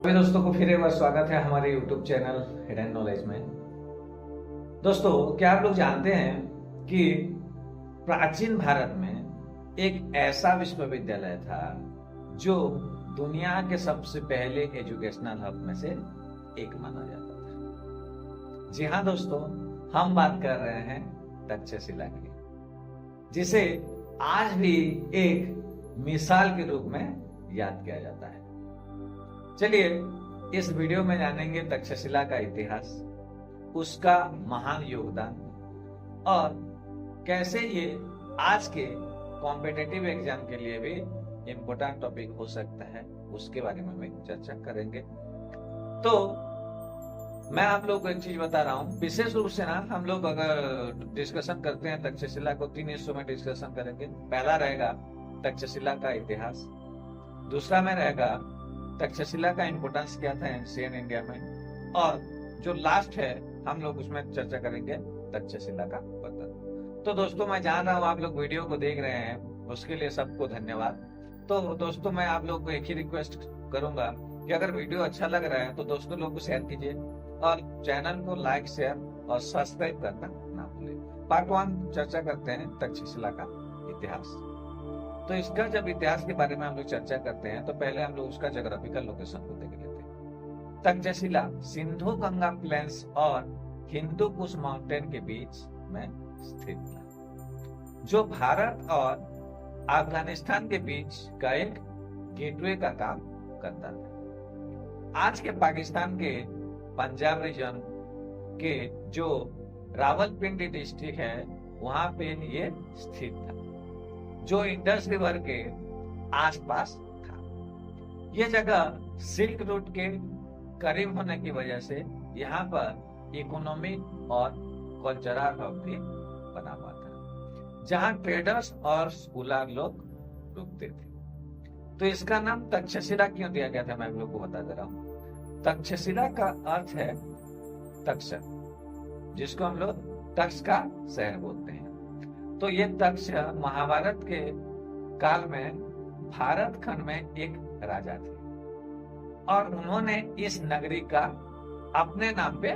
सभी दोस्तों को फिर एक बार स्वागत है हमारे YouTube चैनल हिडन नॉलेज में। दोस्तों, क्या आप लोग जानते हैं कि प्राचीन भारत में एक ऐसा विश्वविद्यालय था जो दुनिया के सबसे पहले एजुकेशनल हब में से एक माना जाता था। जी हाँ दोस्तों, हम बात कर रहे हैं तक्षशिला की, जिसे आज भी एक मिसाल के रूप में याद किया जाता है। चलिए इस वीडियो में जानेंगे तक्षशिला का इतिहास, उसका महान योगदान और कैसे ये आज के कॉम्पिटिटिव एग्जाम के लिए भी इम्पोर्टेंट टॉपिक हो सकता है, उसके बारे में हम चर्चा करेंगे। तो मैं आप लोग को एक चीज बता रहा हूँ, विशेष रूप से ना हम लोग अगर डिस्कशन करते हैं तक्षशिला को 3 हिस्सों में डिस्कशन करेंगे। पहला रहेगा तक्षशिला का इतिहास, दूसरा में रहेगा तक्षशिला का इंपोर्टेंस क्या था एंशिएंट इंडिया में, और जो लास्ट है हम लोग उसमें चर्चा करेंगे तक्षशिला का पतन। तो दोस्तों, मैं जान रहा हूँ आप लोग वीडियो को देख रहे हैं, उसके लिए सबको धन्यवाद। तो दोस्तों, मैं आप लोग को एक ही रिक्वेस्ट करूंगा कि अगर वीडियो अच्छा लग रहा है तो दोस्तों लोग को शेयर कीजिए और चैनल को लाइक, शेयर और सब्सक्राइब करना ना भूलें। पार्ट 1 चर्चा करते हैं तक्षशिला का इतिहास। तो इसका जब इतिहास के बारे में हम लोग चर्चा करते हैं तो पहले हम लोग उसका ज्योग्राफिकल लोकेशन को देख लेते हैं। तक्षशिला सिंधु गंगा प्लेन्स और हिंदू कुश माउंटेन के बीच में स्थित था, जो भारत और अफगानिस्तान के बीच का एक गेटवे का काम करता था। आज के पाकिस्तान के पंजाब रीजन के जो रावलपिंडी डिस्ट्रिक्ट है वहां पे ये स्थित था, जो इंडस रिवर के आसपास था। यह जगह सिल्क रूट के करीब होने की वजह से यहाँ पर इकोनॉमिक और कल्चरल हब भी बना हुआ था, जहाँ ट्रेडर्स और स्कूलर लोग रुकते थे। तो इसका नाम तक्षशिला क्यों दिया गया था, मैं आप लोग को बता दे रहा हूँ। तक्षशिला का अर्थ है तक्ष, जिसको हम लोग तक्ष का शहर बोलते हैं। तो ये तक्ष महाभारत के काल में भारत खंड में एक राजा थे और उन्होंने इस नगरी का अपने नाम पे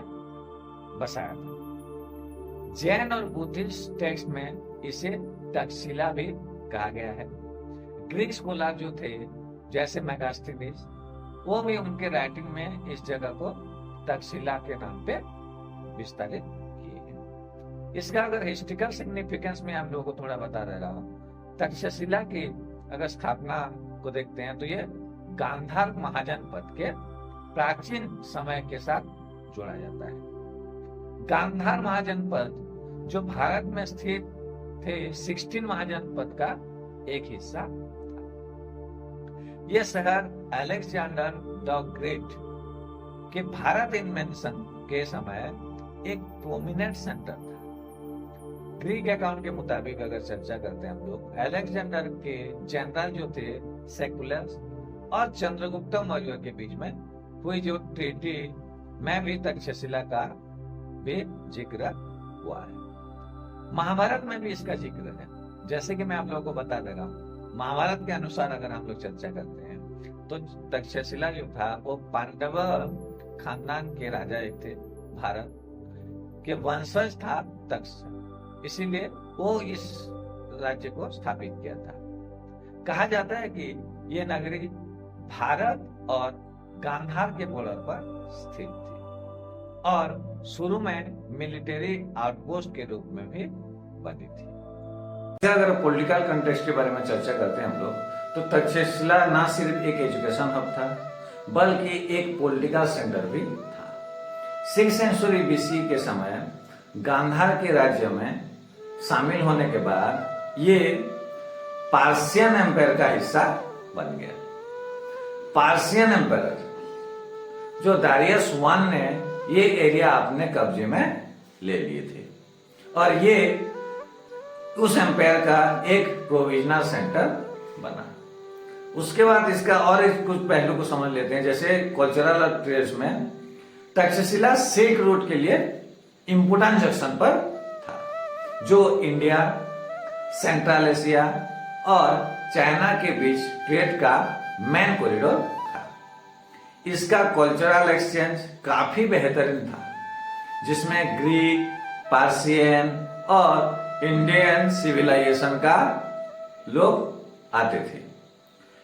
बसाया था। जैन और बुद्धिस्ट टेक्स्ट में इसे तक्षशिला भी कहा गया है। ग्रीक स्कॉलर जो थे जैसे मेगास्थनीज, वो भी उनके राइटिंग में इस जगह को तक्षशिला के नाम पे विस्तारित किए हैं। इसका अगर हिस्ट्रिकल सिग्निफिकेंस में हम लोगों को थोड़ा बता दे रहा हूँ, तक्षशिला की अगर स्थापना को देखते हैं तो ये गांधार महाजनपद के प्राचीन समय के साथ जोड़ा जाता है। गांधार महाजनपद जो भारत में स्थित थे 16 महाजनपद का एक हिस्सा था। यह शहर अलेक्जेंडर द ग्रेट के भारत इन्वेंशन के समय एक प्रोमिनेंट सेंटर था। ग्रीक अकाउंट के मुताबिक अगर चर्चा करते हैं हम लोग, अलेक्जेंडर के जनरल जो थे सेकुलस और चंद्रगुप्त मौर्य के बीच में हुई जो ट्रीटी में भी तक्षशिला का भी जिक्र हुआ है। महाभारत में भी इसका जिक्र है। जैसे कि मैं आप लोगों को बता दे रहा हूँ, महाभारत के अनुसार अगर हम लोग चर्चा करते हैं तो तक्षशिला जो था वो पांडव खानदान के राजा एक थे, भारत के वंशज था तक्ष, इसीलिए वो इस राज्य को स्थापित किया था। कहा जाता है कि ये नगरी भारत और गांधार के बॉर्डर पर स्थित थी और शुरू में मिलिट्री आउटपोस्ट के रूप में भी बनी थी। अगर पॉलिटिकल कंटेक्स्ट के बारे में चर्चा करते हैं हम लोग, तो तक्षशिला न सिर्फ एक एजुकेशन हब था बल्कि एक पॉलिटिकल सेंटर भी था। 6th सेंचुरी BC के समय गांधार के राज्य में शामिल होने के बाद ये पार्सियन एम्पायर का हिस्सा बन गया। पार्सियन एम्पायर जो दारियस I ने ये एरिया अपने कब्जे में ले लिए थे और ये उस एम्पायर का एक प्रोविजनल सेंटर बना। उसके बाद इसका और एक कुछ पहलू को समझ लेते हैं। जैसे कल्चरल और ट्रेड्स में तक्षशिला सिल्क रूट के लिए इंपोर्टेंट जंक्शन पर था, जो इंडिया, सेंट्रल एशिया और चाइना के बीच ट्रेड का मेन कॉरिडोर था। इसका कल्चरल एक्सचेंज काफी बेहतरीन था, जिसमें ग्रीक, पार्सियन और इंडियन सिविलाइजेशन का लोग आते थे।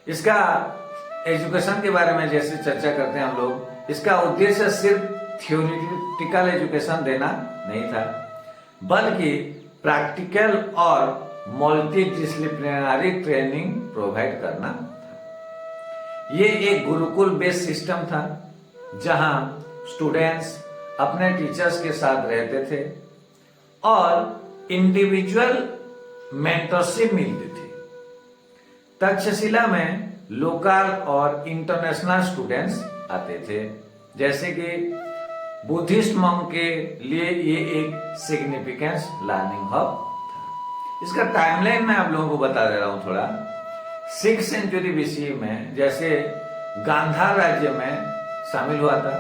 इसका एजुकेशन के बारे में जैसे चर्चा करते हैं हम लोग, इसका उद्देश्य सिर्फ थियोरिटिकल एजुकेशन देना नहीं था, बल्कि प्रैक्टिकल और मल्टी डिसिप्लिनरी ट्रेनिंग प्रोवाइड करना था। ये एक गुरुकुल बेस्ड सिस्टम था, जहां स्टूडेंट्स अपने टीचर्स के साथ रहते थे और इंडिविजुअल मेंटरशिप मिलती थी। तक्षशिला में लोकल और इंटरनेशनल स्टूडेंट्स आते थे, जैसे कि बुद्धिस्ट मंक के लिए ये एक सिग्निफिकेंस लर्निंग हब था। इसका टाइमलाइन मैं आप लोगों को बता दे रहा हूं थोड़ा। 6th सेंचुरी बीसी में जैसे गांधार राज्य में शामिल हुआ था,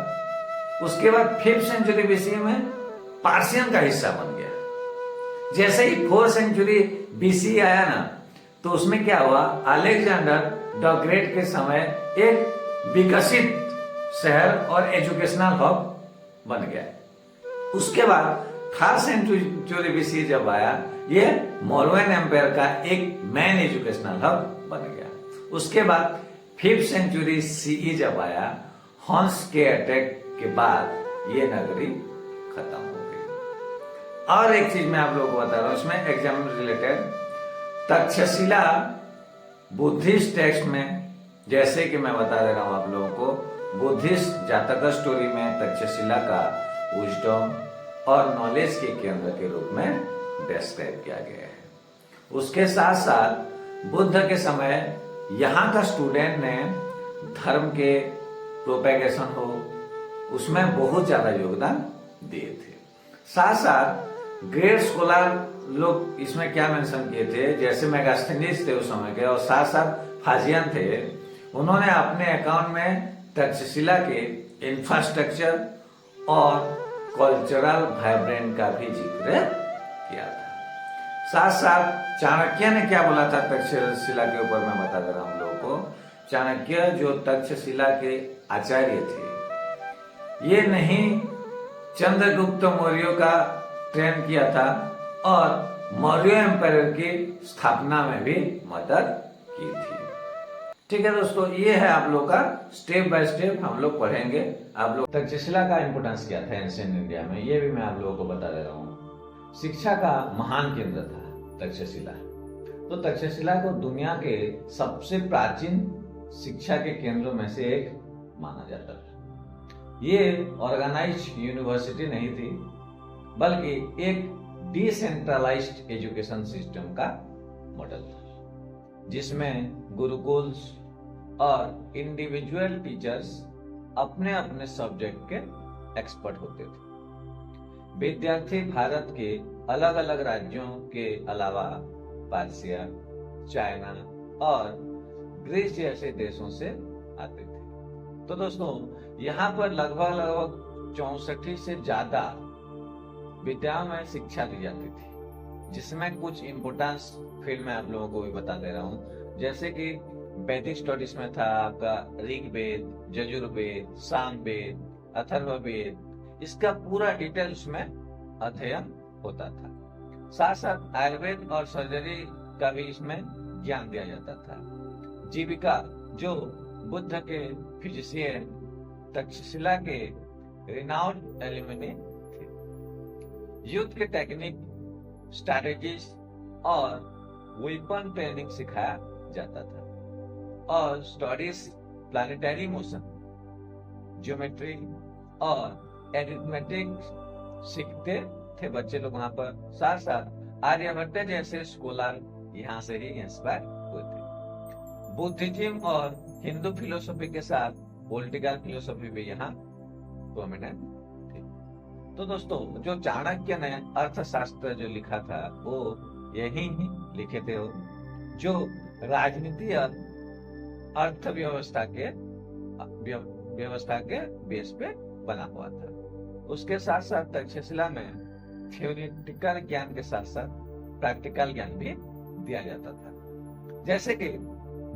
उसके बाद 5th सेंचुरी बीसी में पार्सियन का हिस्सा बन गया। जैसे ही 4th सेंचुरी बीसी आया ना, तो उसमें क्या हुआ, अलेक्जेंडर द ग्रेट के समय एक विकसित शहर और एजुकेशनल हब बन गया। उसके बाद 3rd सेंचुरी बीसी जब आया, ये मोरवेन एम्पायर का एक मेन एजुकेशनल हब बन गया। उसके बाद 5th सेंचुरी सीई जब आया, हंस के अटैक के बाद ये नगरी खत्म हो गई। और एक चीज मैं आप लोगों को बता रहा हूं, इसमें exam related, Takshashila Buddhist text में, जैसे कि मैं बता दे रहा हूं आप लोगों को, बुद्धिस्ट जातक स्टोरी में तक्षशिला का विजडम और नॉलेज के केंद्र के रूप में डिस्क्राइब किया गया है। उसके साथ साथ बुद्ध के समय यहाँ का स्टूडेंट ने धर्म के प्रोपेगेशन हो, उसमें बहुत ज्यादा योगदान दिए थे। साथ साथ ग्रेट स्कॉलर लोग इसमें क्या मेंशन किए थे, जैसे मेगास्थनीज थे उस समय के, और साथ साथ फाजियन थे। उन्होंने अपने अकाउंट में तक्षशिला के इंफ्रास्ट्रक्चर और कल्चरल वाइब्रेंट का भी जिक्र किया था। साथ साथ चाणक्य ने क्या बोला था तक्षशिला के ऊपर, मैं बता दे रहा हूं हम लोगों को। चाणक्य जो तक्षशिला के आचार्य थे, ये नहीं चंद्रगुप्त मौर्य का ट्रेन किया था और मौर्य एम्पायर की स्थापना में भी मदद की थी। ठीक है दोस्तों, ये है आप लोग का स्टेप बाय स्टेप हम लोग पढ़ेंगे। आप लोग तक्षशिला का इंपोर्टेंस क्या था एंशिएंट इंडिया में, ये भी मैं आप लोगों को बता दे रहा हूँ। शिक्षा का महान केंद्र था तक्षशिला। तो तक्षशिला को दुनिया के सबसे प्राचीन शिक्षा के केंद्रों में से एक माना जाता था। ये ऑर्गेनाइज्ड यूनिवर्सिटी नहीं थी, बल्कि एक डिसेंट्रलाइज्ड एजुकेशन सिस्टम का मॉडल था, जिसमें गुरुकुल्स और इंडिविजुअल टीचर्स अपने अपने सब्जेक्ट के एक्सपर्ट होते थे। विद्यार्थी भारत के अलग अलग राज्यों के अलावा पर्सिया, चाइना और ग्रीस जैसे देशों से आते थे। तो दोस्तों, यहाँ पर लगभग 64 से ज्यादा विद्याओं में शिक्षा दी जाती थी, जिसमें कुछ इम्पोर्टेंस फील्ड में आप लोगों को भी बता दे रहा हूँ। जैसे कि वैदिक स्टडीज में था आपका ऋग्वेद, यजुर्वेद, सामवेद, अथर्ववेद, इसका पूरा डिटेल उसमें अध्ययन होता था। साथ साथ आयुर्वेद और सर्जरी का भी इसमें ज्ञान दिया जाता था। जीविका, जो बुद्ध के फिजिशियन तक्षशिला के रिनाउंड एलिमनी थे। युद्ध के टेक्निक, स्ट्रैटेजीज और वेपन ट्रेनिंग सिखाया जाता था। और स्टडीज प्लानिटरी मोशन, ज्योमेट्री और एरिथमेटिक सीखते थे बच्चे लोग वहां पर। साथ साथ आर्यभट्ट जैसे स्कॉलर यहाँ से ही इंस्पायर हुए थे। बुद्धिज्म और हिंदू फिलोसफी के साथ पॉलिटिकल फिलोसफी भी यहाँ प्रोमिनेंट थी। तो दोस्तों, जो चाणक्य ने अर्थशास्त्र जो लिखा था, वो यही ही लिखे थे, जो राजनीति और अर्थव्यवस्था के बेस पे बना हुआ था। उसके साथ साथ तक्षशिला में थ्योरेटिकल ज्ञान के साथ साथ प्रैक्टिकल ज्ञान भी दिया जाता था। जैसे कि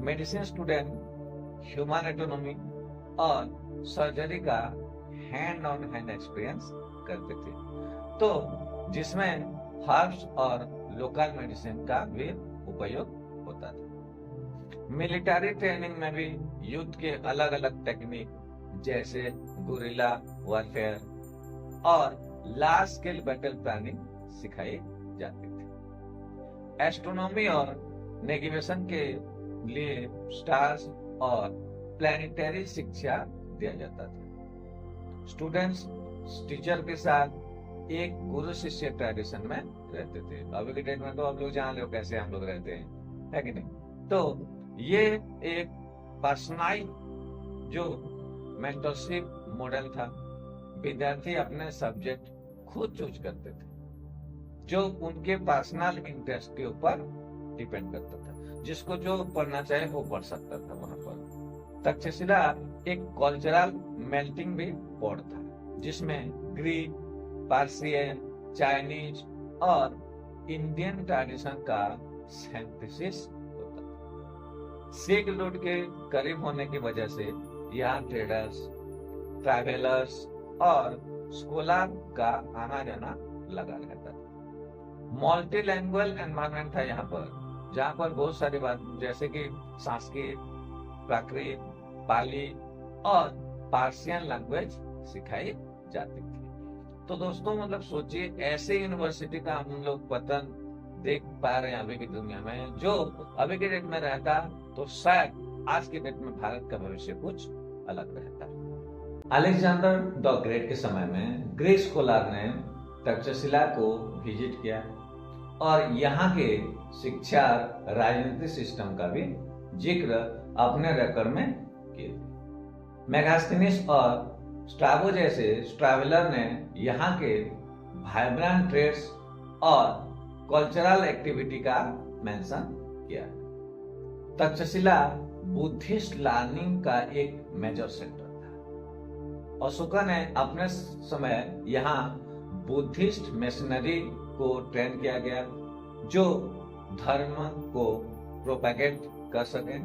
मेडिसिन स्टूडेंट ह्यूमन एटोनॉमी, और सर्जरी का हैंड ऑन हैंड एक्सपीरियंस करते थे, तो जिसमें हर्ब्स और लोकल मेडिसिन का भी उपयोग होता था। मिलिट्री ट्रेनिंग में भी युद्ध के अलग अलग टेक्निक जैसे गुरिल्ला वॉरफेयर और लार्ज स्केल बैटल प्लानिंग सिखाई जाती थी। एस्ट्रोनॉमी और नेविगेशन के लिए स्टार्स और प्लैनेटरी शिक्षा दिया जाता था। स्टूडेंट्स टीचर के साथ एक गुरु शिष्य ट्रेडिशन में रहते थे। अभी के डेट में तो आप लोग जान लो कैसे हम लोग रहते हैं, है कि नहीं। तो ये एक पर्सनलाइज जो मेंटरशिप मॉडल था। विद्यार्थी अपने सब्जेक्ट खुद चूज करते थे, जो उनके पर्सनल इंटरेस्ट के ऊपर डिपेंड करता था। जिसको जो पढ़ना चाहे वो पढ़ सकता था वहां पर। तक्षशिला एक कल्चरल मेल्टिंग भी पॉट था, जिसमें ग्रीक, पार्सियन, चाइनीज और इंडियन ट्रेडिशन का सिंथेसिस होता था। सिल्क रूट के करीब होने की वजह से यहाँ ट्रेडर्स, ट्रैवलर्स और स्कॉलर का आना जाना लगा रहता था। मल्टीलैंग्वेज एनवायरनमेंट था यहाँ पर, जहाँ पर बहुत सारी बात जैसे कि संस्कृत, प्राकृत, पाली और पार्सियन लैंग्वेज सिखाई जाती थी। तो दोस्तों मतलब सोचिए, ऐसे यूनिवर्सिटी का हम लोग पतन देख पा रहे हैं अभी की दुनिया में। जो अभी के डेट में रहता तो शायद आज के डेट में भारत का भविष्य कुछ अलग रहता। अलेक्जेंडर द ग्रेट के समय में ग्रीक स्कॉलर ने तक्षशिला को विजिट किया और यहाँ के शिक्षा राजनीतिक सिस्टम का भी जिक्र अपने रेकॉर्ड में किया। मेगास्थनीज और स्ट्राबो जैसे ट्रैवलर ने यहाँ के वाइब्रेंट ट्रेड्स और कल्चरल एक्टिविटी का मेंशन किया। तक्षशिला बुद्धिस्ट लर्निंग का एक मेजर सेंटर था। अशोका ने अपने समय यहाँ बुद्धिस्ट मिशनरी को ट्रेन किया गया, जो धर्म को प्रोपेगेट कर सके।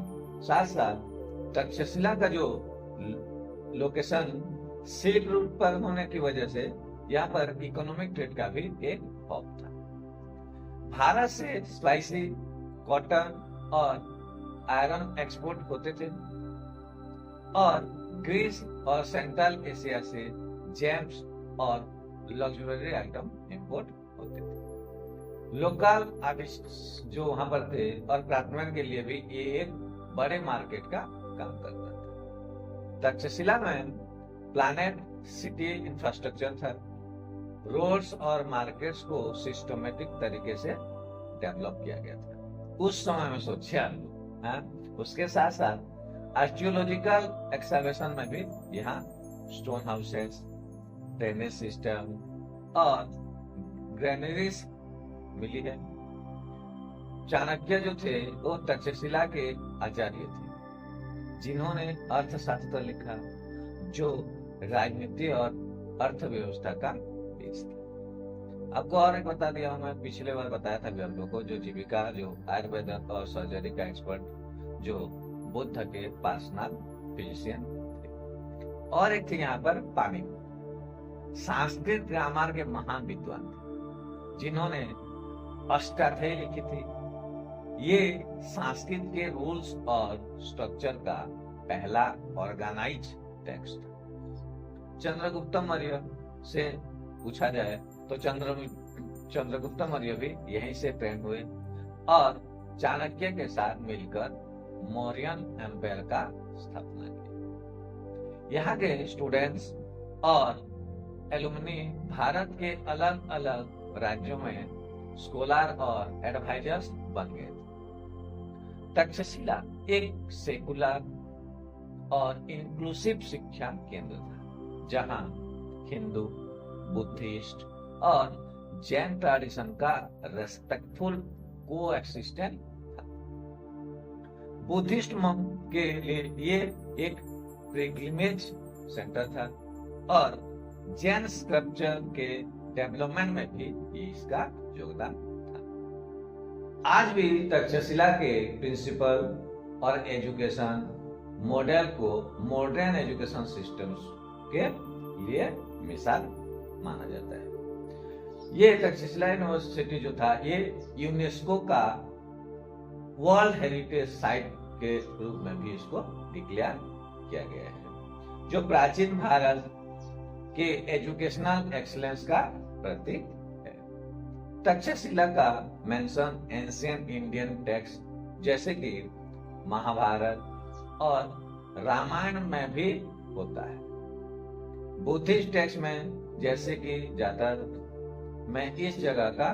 साथ साथ तक्षशिला का जो लोकेशन सिल्क रूट पर होने की वजह से यहाँ पर इकोनॉमिक ट्रेड का भी एक हब था। भारत से स्पाइसी, कॉटन और आयरन एक्सपोर्ट होते थे और ग्रीस और सेंट्रल एशिया से जेम्स और लग्जरी आइटम इंपोर्ट होते थे। लोकल आर्टिस्ट जो वहां पर थे और क्राफ्टमैन के लिए भी ये एक बड़े मार्केट का काम करता था। तक्षशिला में प्लानेट सिटी इंफ्रास्ट्रक्चर था। रोड्स और मार्केट्स को सिस्टमेटिक तरीके से डेवलप किया गया था उस समय में, सोचिए। उसके साथ साथ आर्कियोलॉजिकल एक्सकैवेशन में भी यहाँ स्टोन हाउसेस, ड्रेनेज सिस्टम और ग्रेनरीज मिली है। चाणक्य जो थे वो तक्षशिला के आचार्य थे, जिन्होंने अर्थशास्त्र लिखा, जो राजनीति और अर्थव्यवस्था का बेस था। आपको और एक बता दिया हूं, मैं पिछले बार बताया था भी हम लोग को, जो जीविका, जो आयुर्वेद और सर्जरी का एक्सपर्ट, जो बुद्ध के पर्सनल फिजिशियन थे। और एक थे यहाँ पर पाणिनि, संस्कृत ग्रामर के महान विद्वान थे, जिन्होंने अष्टाध्यायी लिखी थी। ये संस्कृत के रूल्स और स्ट्रक्चर का पहला ऑर्गेनाइज टेक्स्ट था। चंद्रगुप्त मौर्य से पूछा जाए तो चंद्रगुप्त मौर्य भी यहीं से ट्रेंड हुए और चाणक्य के साथ मिलकर मौर्यन एम्पायर का स्थापना की। यहाँ के स्टूडेंट्स और एलुमनी भारत के अलग अलग राज्यों में स्कॉलर और एडवाइजर्स बन गए थे। तक्षशिला एक सेकुलर और इंक्लूसिव शिक्षा केंद्र था, जहां हिंदू, बुद्धिस्ट और जैन ट्रेडिशन का रेस्पेक्टफुल कोएक्सिस्टेंस था। बुद्धिस्ट monk के लिए ये एक पिलग्रिमेज सेंटर था और जैन स्कल्पचर के डेवलपमेंट में भी इसका योगदान था। आज भी तक्षशिला के प्रिंसिपल और एजुकेशन मॉडल को मॉडर्न एजुकेशन सिस्टम्स के लिए मिसाल माना जाता है। ये तक्षशिला यूनिवर्सिटी जो था ये यूनेस्को का वर्ल्ड हेरिटेज साइट के रूप में भी इसको डिक्लेयर किया गया है, जो प्राचीन भारत के एजुकेशनल एक्सीलेंस का प्रतीक है। तक्षशिला का मेंशन एंशिएंट इंडियन टेक्स्ट जैसे कि महाभारत और रामायण में भी होता है। बुद्धिस्ट टेक्स्ट में जैसे कि जातक में इस जगह का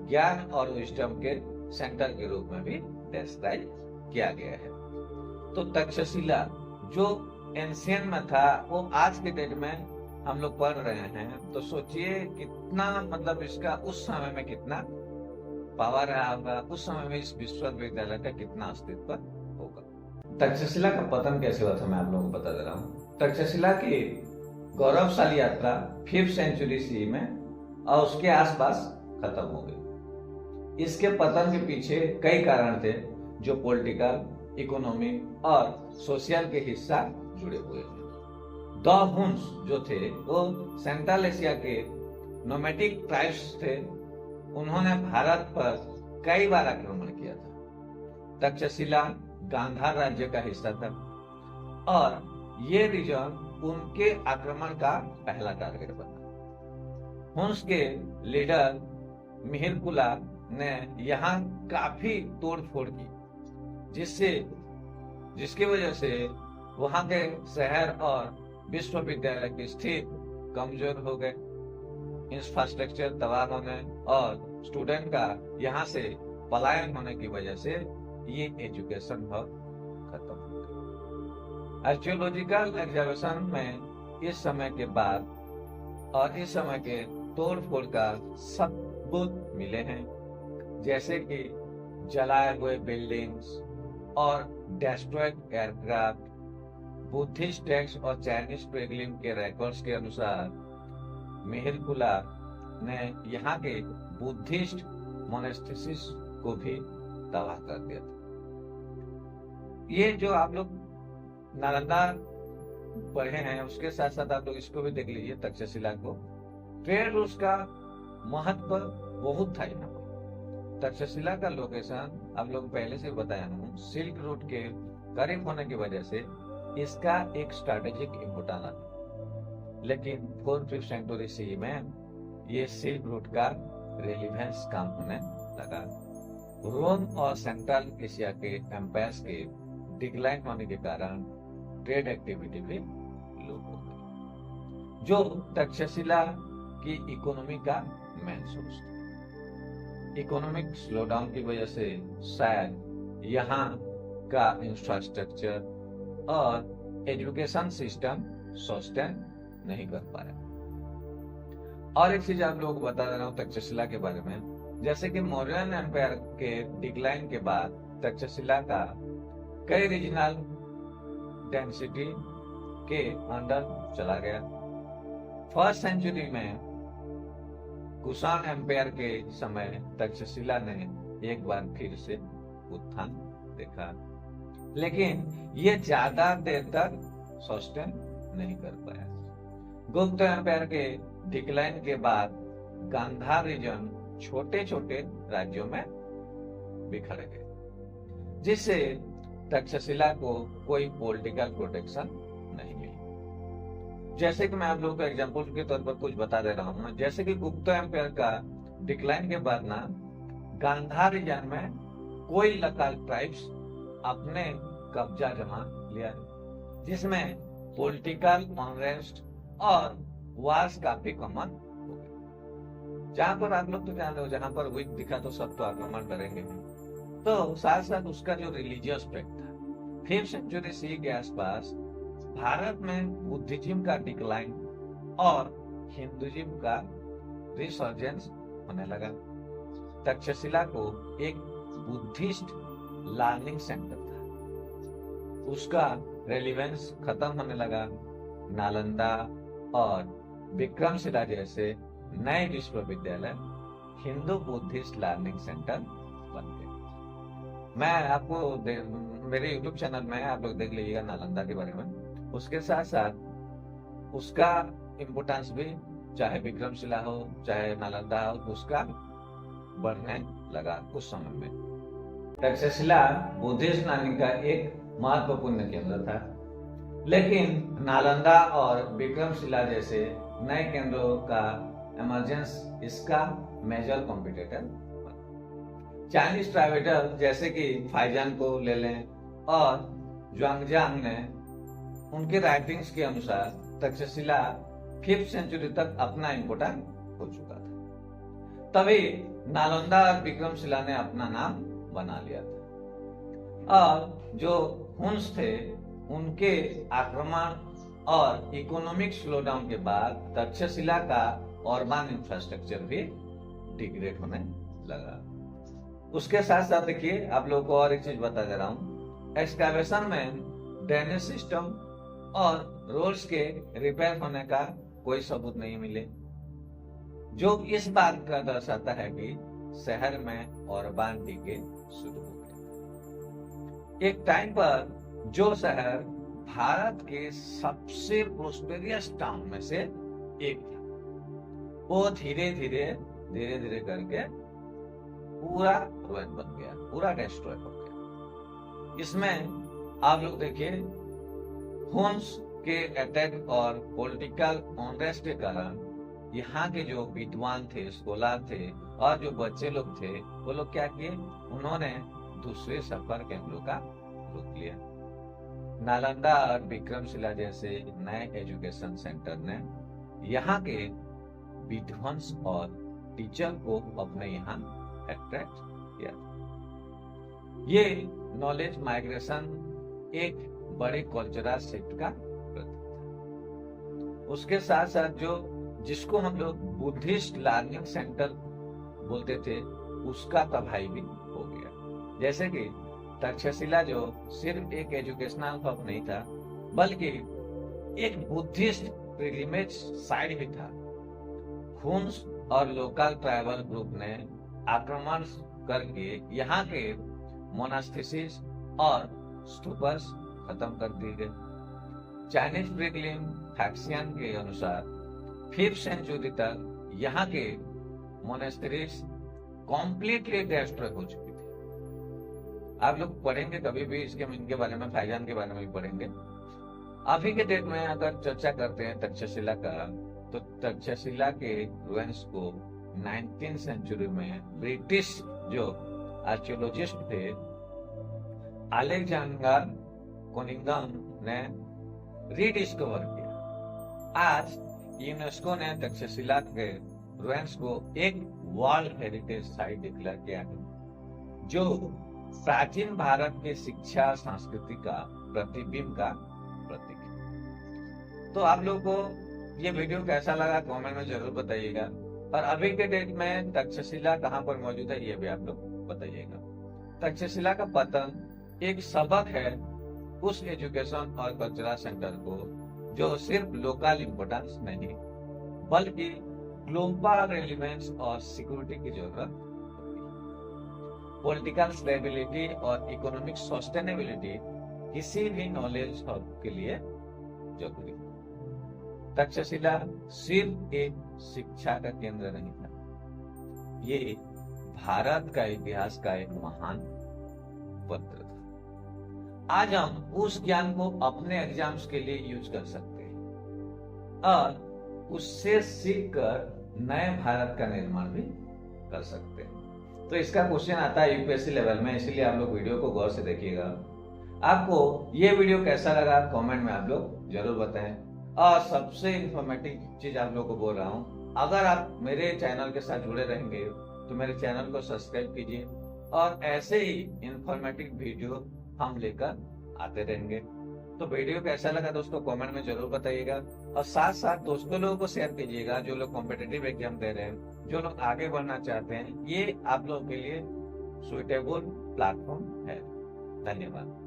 ज्ञान और विजडम के सेंटर के रूप में भी डिस्क्राइब किया गया है। तो तक्षशिला जो एंशियंट में था वो आज के डेट में हम लोग पढ़ रहे हैं, तो सोचिए कितना मतलब इसका उस समय में कितना पावर रहा होगा, उस समय में इस विश्वविद्यालय का कितना अस्तित्व होगा। तक्षशिला का पतन कैसे हुआ था मैं आप लोगों को बता दे रहा हूँ। तक्षशिला की गौरवशाली यात्रा 5th सेंचुरी सी में और उसके आसपास खत्म हो गई। इसके पतन के पीछे कई कारण थे जो पॉलिटिकल, इकोनॉमिक और सोशल के हिस्सा जुड़े हुए थे। द हुन्स जो थे वो सेंट्रल एशिया के नोमैडिक ट्राइब्स थे। उन्होंने भारत पर कई बार आक्रमण किया था। तक्षशिला गांधार राज्य का हिस्सा था और ये रीजन उनके आक्रमण का पहला टारगेट बना। हुन्स के लीडर मिहिरकुला ने यहाँ काफी तोड़फोड़ की, जिसकी वजह से वहां के शहर और विश्वविद्यालय की स्थिति कमजोर हो गए। इंफ्रास्ट्रक्चर तबाह होने और स्टूडेंट का यहाँ से पलायन होने की वजह से ये एजुकेशन हब खत्म हो गया। आर्कियोलॉजिकल एग्जामिनेशन में इस समय के बाद और इस समय के तोड़फोड़ का सबूत मिले हैं, जैसे कि जलाए हुए बिल्डिंग्स और डेस्ट्रॉयड एयरक्राफ्ट। बुद्धिस्ट टेक्स्ट और चाइनीज पेगलिम के रिकॉर्ड्स के अनुसार मिहिरकुला ने यहाँ के बुद्धिस्ट मोनेस्टिसिस को भी तबाह कर दिया था। ये जो आप लोग नालंदा पढ़े हैं उसके साथ साथ आप लोग इसको भी देख लीजिए, तक्षशिला को। ट्रेड रूट का महत्व बहुत था यहाँ पर। तक्षशिला का लोकेशन आप लोग पहले से बताया हूँ, सिल्क रूट के करीब होने की वजह से इसका एक स्ट्रैटेजिक इम्पोर्टेंस था। लेकिन 4th सेंचुरी सी में ये सिल्क रूट का रेलिवेंस कम होने लगा। रोम और सेंट्रल एशिया के एम्पायर्स के डिक्लाइन होने के कारण ट्रेड एक्टिविटी भी लो हो गई, जो तक्षशिला की इकोनॉमी का मेन सोर्स था। इकोनॉमिक स्लोडाउन की वजह से शायद यहाँ का इंफ्रास्ट्रक्चर और एजुकेशन सिस्टम सस्टेन नहीं कर पाया। और एक चीज आप लोगों को बता दे रहा हूँ तक्षशिला के बारे में, जैसे कि मौर्यन एम्पायर के डिक्लाइन के बाद तक्षशिला का कई रीजनल डेंसिटी के अंडर चला गया। 1st सेंचुरी में कुषाण एम्पायर के समय तक्षशिला ने एक बार फिर से उत्थान देखा, लेकिन ये ज्यादा देर तक सस्टेन नहीं कर पाया। गुप्त एम्पायर के डिक्लाइन के बाद गांधार रीजन छोटे छोटे राज्यों में बिखर गए, जिससे तक्षशिला को कोई पॉलिटिकल प्रोटेक्शन नहीं मिली। जैसे कि मैं आप लोगों को एग्जांपल के तौर पर कुछ बता दे रहा हूँ, जैसे कि गुप्त एम्पायर का डिक्लाइन के बाद ना गांधार रीजन में कोई लोकल ट्राइब्स अपने कब्जा जमा लिया, जिसमें पॉलिटिकल अनरेस्ट और वार्स काफी कॉमन हो गए। जहां पर आप लोग तो जानते हो, जहां पर वीक दिखा तो सब तो आक्रमण करेंगे। तो साथ साथ उसका जो रिलीजियस एस्पेक्ट था, 5th सेंचुरी सी के आसपास भारत में बुद्धिज्म का डिक्लाइन और हिंदुइज्म का रिसर्जेंस होने लगा। तक्षशिला को एक बुद्धिस्ट लर्निंग सेंटर था, उसका रेलिवेंस खत्म होने लगा। नालंदा और विक्रमशिला जैसे नए विश्वविद्यालय हिंदू बुद्धिस्ट लर्निंग सेंटर बन गए। मेरे यूट्यूब चैनल में आप लोग देख लीजिएगा नालंदा के बारे में। उसके साथ साथ उसका इम्पोर्टेंस भी, चाहे विक्रमशिला हो चाहे नालंदा हो, उसका बढ़ने लगा कुछ समय में। तक्षशिला बुद्धिस्ट नानी का एक महत्वपूर्ण केंद्र था, लेकिन नालंदा और विक्रमशिला जैसे नए केंद्रों का इमरजेंस इसका मेजर कॉम्पिटिटर। चाइनीज ट्रैवलर जैसे कि फाइजान को ले लें और ज्वांगजांग ने उनके राइटिंग्स के अनुसार तक्षशिला 5th सेंचुरी तक अपना इम्पोर्टेंट हो चुका था। तभी नालंदा और विक्रमशिला ने अपना नाम बना लिया था, और जो हुन्स थे उनके आक्रमण और इकोनॉमिक स्लोडाउन के बाद तक्षशिला का अर्बन इंफ्रास्ट्रक्चर भी डिग्रेड होने लगा। उसके साथ साथ देखिए, आप लोगों को और एक चीज बता दे रहा हूँ, एक्सकैवेशन में ड्रेनेज सिस्टम और रोड्स के रिपेयर होने का कोई सबूत नहीं मिले, जो इस बात का दर्शाता है कि शहर में अर्बन डीके शुरू हो गया। एक टाइम पर जो शहर भारत के सबसे प्रोस्पेरियस टाउन में से एक था, वो धीरे धीरे करके पूरा रुइन बन गया, पूरा डिस्ट्रॉय हो गया। इसमें आप लोग देखिए, हुन्स के अटैक और पॉलिटिकल अनरेस्ट के कारण यहाँ के जो विद्वान थे, स्कॉलर थे और जो बच्चे लोग थे, वो लोग क्या किए, उन्होंने दूसरे सफर केंद्रों का रुख लिया। नालंदा और विक्रमशिला जैसे नए एजुकेशन सेंटर ने यहाँ के विद्वांस और टीचर को अपने यहाँ अट्रैक्ट किया। ये नॉलेज माइग्रेशन एक बड़े कल्चरल शिफ्ट का प्रतीक था। उसके साथ साथ जो जिसको हम लोग बुद्धिस्ट लर्निंग सेंटर बोलते थे, उसका तबाही भी हो गया। जैसे कि तक्षशिला जो सिर्फ एक एजुकेशनल हब नहीं था, बल्कि एक बुद्धिस्ट पिलग्रिमेज साइट भी था। हुन्स और लोकल ट्राइबल ग्रुप ने आक्रमण करके यहाँ के मोनास्टिसिस और स्तूपस खत्म कर दिए गए। चाइनीज पिलग्रिम फैक्सियन के अनुसार 5th सेंचुरी तक यहाँ के मोनास्टरीज कॉम्प्लीटली डिस्ट्रॉय हो चुकी थी। आप लोग पढ़ेंगे कभी भी इनके बारे में, फाइजान के बारे में भी पढ़ेंगे। अभी के डेट में अगर चर्चा करते हैं तक्षशिला का, तो तक्षशिला के रुइंस को 19th सेंचुरी में ब्रिटिश जो आर्कियोलॉजिस्ट थे अलेक्जेंडर कोनिंगम ने रीडिस्कवर किया। आज यूनेस्को ने तक्षशिला के रुइंस को एक वर्ल्ड हेरिटेज साइट डिक्लेयर किया है, जो प्राचीन भारत के शिक्षा संस्कृति का प्रतिबिंब का प्रतीक है। तो आप लोगों को ये वीडियो कैसा लगा कमेंट में जरूर बताइएगा, और अभी के डेट में तक्षशिला कहाँ पर मौजूद है ये भी आप लोग बताइएगा। तक्षशिला का पतन एक सबक है उस एजुकेशन और कल्चरल सेंटर को जो सिर्फ लोकल इम्पोर्टेंस नहीं, बल्कि ग्लोबल रेलिवेंस और सिक्योरिटी की जरूरत, पॉलिटिकल स्टेबिलिटी और इकोनॉमिक सस्टेनेबिलिटी किसी भी नॉलेज हब के लिए जरूरी है। तक्षशिला सिर्फ एक शिक्षा का केंद्र नहीं था, ये भारत का इतिहास का एक महान पत्र था। आज हम उस ज्ञान को अपने एग्जाम्स के लिए यूज कर सकते हैं और उससे सीखकर नए भारत का निर्माण भी कर सकते हैं। तो इसका क्वेश्चन आता है यूपीएससी लेवल में, इसलिए आप लोग वीडियो को गौर से देखिएगा। आपको ये वीडियो कैसा लगा कमेंट में आप लोग जरूर बताएं। और सबसे इंफॉर्मेटिव चीज आप लोग को बोल रहा हूँ, अगर आप मेरे चैनल के साथ जुड़े रहेंगे तो मेरे चैनल को सब्सक्राइब कीजिए, और ऐसे ही इंफॉर्मेटिव वीडियो हम लेकर आते रहेंगे। तो वीडियो कैसा लगा दोस्तों कमेंट में जरूर बताइएगा, और साथ साथ दोस्तों लोगों को शेयर कीजिएगा जो लोग कॉम्पिटिटिव एग्जाम दे रहे हैं, जो लोग आगे बढ़ना चाहते हैं। ये आप लोगों के लिए सुइटेबल प्लेटफॉर्म है। धन्यवाद।